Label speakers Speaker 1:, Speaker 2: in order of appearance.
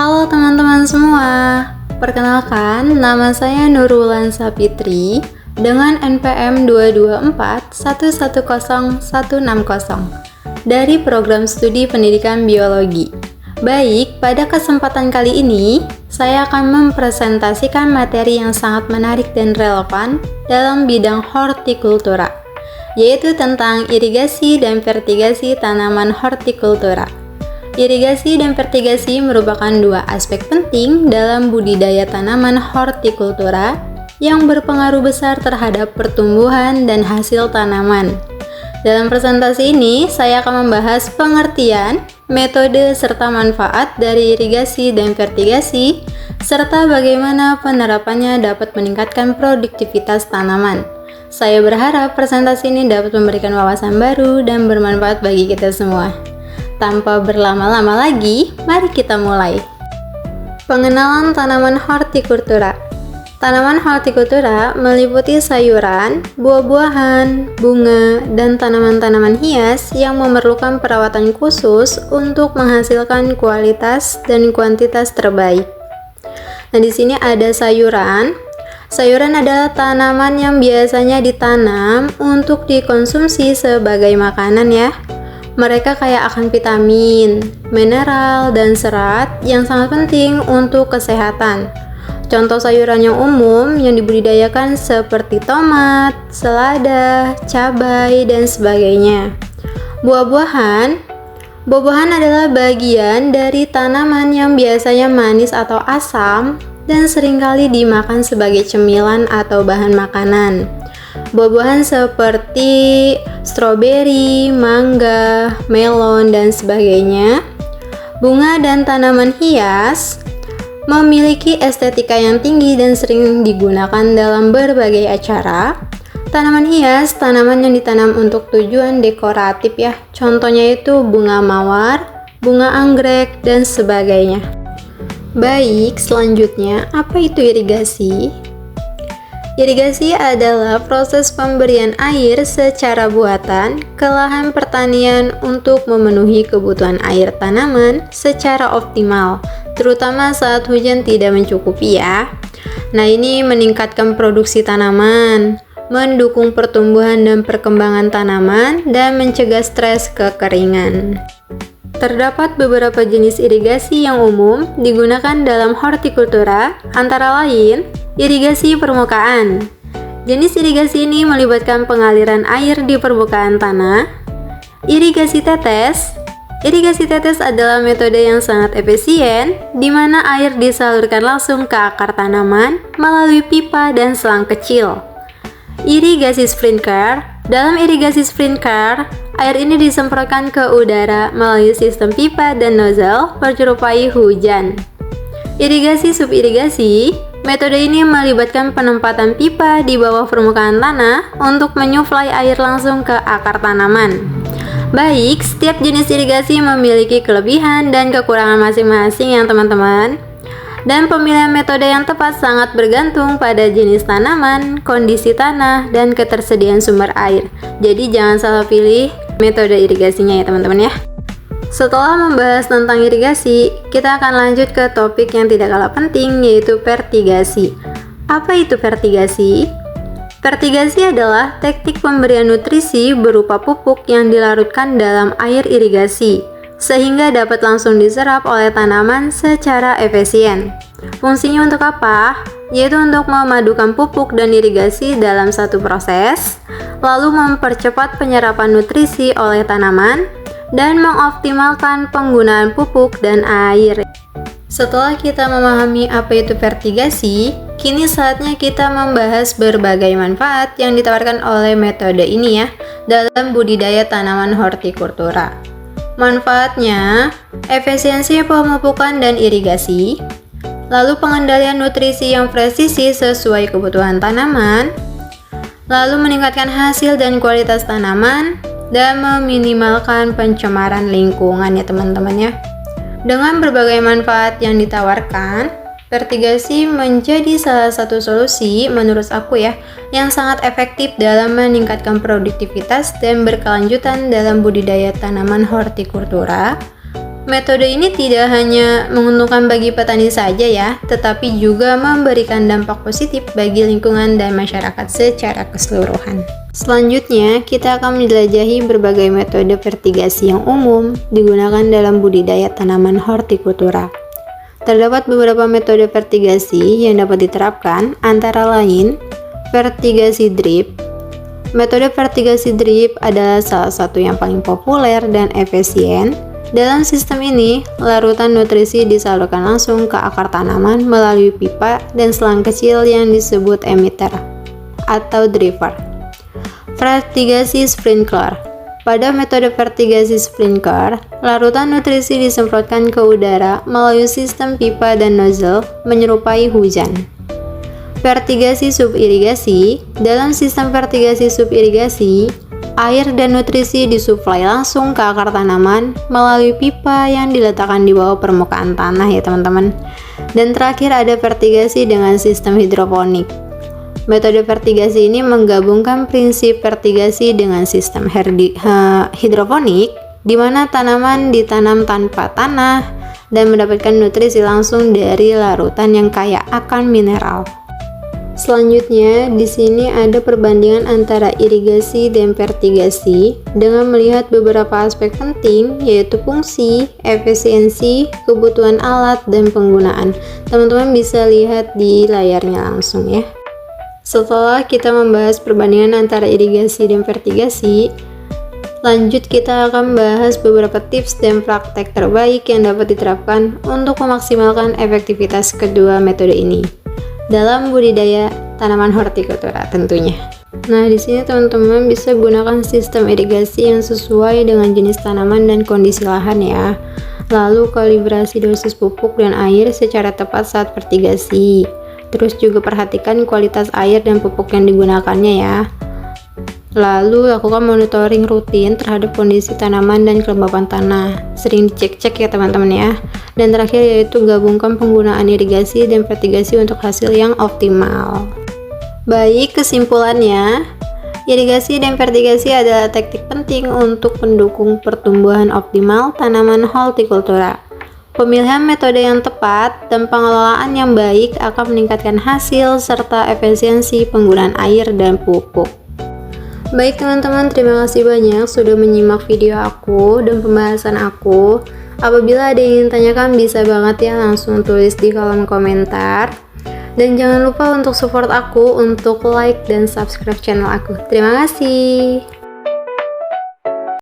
Speaker 1: Halo teman-teman semua, perkenalkan nama saya Nurul Sapitri dengan NPM 224110160 dari Program Studi Pendidikan Biologi. Baik, pada kesempatan kali ini saya akan mempresentasikan materi yang sangat menarik dan relevan dalam bidang hortikultura, yaitu tentang irigasi dan fertigasi tanaman hortikultura. Irigasi dan fertigasi merupakan dua aspek penting dalam budidaya tanaman hortikultura yang berpengaruh besar terhadap pertumbuhan dan hasil tanaman. Dalam presentasi ini, saya akan membahas pengertian, metode, serta manfaat dari irigasi dan fertigasi, serta bagaimana penerapannya dapat meningkatkan produktivitas tanaman. Saya berharap presentasi ini dapat memberikan wawasan baru dan bermanfaat bagi kita semua. Tanpa berlama-lama lagi, mari kita mulai. Pengenalan tanaman hortikultura. Tanaman hortikultura meliputi sayuran, buah-buahan, bunga, dan tanaman-tanaman hias yang memerlukan perawatan khusus untuk menghasilkan kualitas dan kuantitas terbaik. Nah, di sini ada sayuran. Sayuran adalah tanaman yang biasanya ditanam untuk dikonsumsi sebagai makanan ya. Mereka kaya akan vitamin, mineral, dan serat yang sangat penting untuk kesehatan. Contoh sayuran yang umum yang dibudidayakan seperti tomat, selada, cabai, dan sebagainya. Buah-buahan adalah bagian dari tanaman yang biasanya manis atau asam dan seringkali dimakan sebagai cemilan atau bahan makanan. Buah-buahan seperti stroberi, mangga, melon, dan sebagainya. Bunga dan tanaman hias memiliki estetika yang tinggi dan sering digunakan dalam berbagai acara. Tanaman hias, tanaman yang ditanam untuk tujuan dekoratif ya. Contohnya itu bunga mawar, bunga anggrek, dan sebagainya. Baik, selanjutnya apa itu irigasi? Irigasi adalah proses pemberian air secara buatan ke lahan pertanian untuk memenuhi kebutuhan air tanaman secara optimal, terutama saat hujan tidak mencukupi ya. Nah, ini meningkatkan produksi tanaman, mendukung pertumbuhan dan perkembangan tanaman, dan mencegah stres kekeringan. Terdapat beberapa jenis irigasi yang umum digunakan dalam hortikultura, antara lain irigasi permukaan. Jenis irigasi ini melibatkan pengaliran air di permukaan tanah. Irigasi tetes. Irigasi tetes adalah metode yang sangat efisien, di mana air disalurkan langsung ke akar tanaman melalui pipa dan selang kecil. Irigasi sprinkler. Dalam irigasi sprinkler, air ini disemprotkan ke udara melalui sistem pipa dan nozzle menyerupai hujan. Irigasi subirigasi. Metode ini melibatkan penempatan pipa di bawah permukaan tanah untuk menyuplai air langsung ke akar tanaman. Baik, setiap jenis irigasi memiliki kelebihan dan kekurangan masing-masing ya teman-teman. Dan pemilihan metode yang tepat sangat bergantung pada jenis tanaman, kondisi tanah, dan ketersediaan sumber air. Jadi jangan salah pilih metode irigasinya ya teman-teman ya. Setelah membahas tentang irigasi, kita akan lanjut ke topik yang tidak kalah penting, yaitu fertigasi. Apa itu fertigasi? Fertigasi adalah teknik pemberian nutrisi berupa pupuk yang dilarutkan dalam air irigasi, sehingga dapat langsung diserap oleh tanaman secara efisien. Fungsinya untuk apa? Yaitu untuk memadukan pupuk dan irigasi dalam satu proses, lalu mempercepat penyerapan nutrisi oleh tanaman, dan mengoptimalkan penggunaan pupuk dan air. Setelah kita memahami apa itu fertigasi, kini saatnya kita membahas berbagai manfaat yang ditawarkan oleh metode ini ya, dalam budidaya tanaman hortikultura. Manfaatnya, efisiensi pemupukan dan irigasi, lalu pengendalian nutrisi yang presisi sesuai kebutuhan tanaman, lalu meningkatkan hasil dan kualitas tanaman, dan meminimalkan pencemaran lingkungan ya teman-teman ya. Dengan berbagai manfaat yang ditawarkan, fertigasi menjadi salah satu solusi menurut aku ya, yang sangat efektif dalam meningkatkan produktivitas dan berkelanjutan dalam budidaya tanaman hortikultura, Metode ini tidak hanya menguntungkan bagi petani saja ya, tetapi juga memberikan dampak positif bagi lingkungan dan masyarakat secara keseluruhan. Selanjutnya, kita akan menjelajahi berbagai metode fertigasi yang umum digunakan dalam budidaya tanaman hortikultura. Terdapat beberapa metode fertigasi yang dapat diterapkan, antara lain fertigasi drip. Metode fertigasi drip adalah salah satu yang paling populer dan efisien. Dalam sistem ini, larutan nutrisi disalurkan langsung ke akar tanaman melalui pipa dan selang kecil yang disebut emitter atau driver. Fertigasi sprinkler. Pada metode fertigasi sprinkler, larutan nutrisi disemprotkan ke udara melalui sistem pipa dan nozzle menyerupai hujan. Fertigasi subirigasi. Dalam sistem fertigasi subirigasi, air dan nutrisi disuplai langsung ke akar tanaman melalui pipa yang diletakkan di bawah permukaan tanah ya teman-teman. Dan terakhir ada fertigasi dengan sistem hidroponik. Metode fertigasi ini menggabungkan prinsip fertigasi dengan sistem hidroponik, di mana tanaman ditanam tanpa tanah dan mendapatkan nutrisi langsung dari larutan yang kaya akan mineral. Selanjutnya, di sini ada perbandingan antara irigasi dan fertigasi dengan melihat beberapa aspek penting, yaitu fungsi, efisiensi, kebutuhan alat, dan penggunaan. Teman-teman bisa lihat di layarnya langsung ya. Setelah kita membahas perbandingan antara irigasi dan fertigasi, lanjut kita akan membahas beberapa tips dan praktek terbaik yang dapat diterapkan untuk memaksimalkan efektivitas kedua metode ini dalam budidaya tanaman hortikultura tentunya. Nah, di sini teman-teman bisa gunakan sistem irigasi yang sesuai dengan jenis tanaman dan kondisi lahan ya. Lalu kalibrasi dosis pupuk dan air secara tepat saat fertigasi. Terus juga perhatikan kualitas air dan pupuk yang digunakannya ya. Lalu lakukan monitoring rutin terhadap kondisi tanaman dan kelembapan tanah. Sering dicek-cek ya teman-teman ya. Dan terakhir yaitu gabungkan penggunaan irigasi dan fertigasi untuk hasil yang optimal. Baik, kesimpulannya, irigasi dan fertigasi adalah teknik penting untuk mendukung pertumbuhan optimal tanaman hortikultura. Pemilihan metode yang tepat dan pengelolaan yang baik akan meningkatkan hasil serta efisiensi penggunaan air dan pupuk. Baik teman-teman, terima kasih banyak sudah menyimak video aku dan pembahasan aku. Apabila ada yang ingin tanyakan bisa banget ya langsung tulis di kolom komentar. Dan jangan lupa untuk support aku untuk like dan subscribe channel aku. Terima kasih.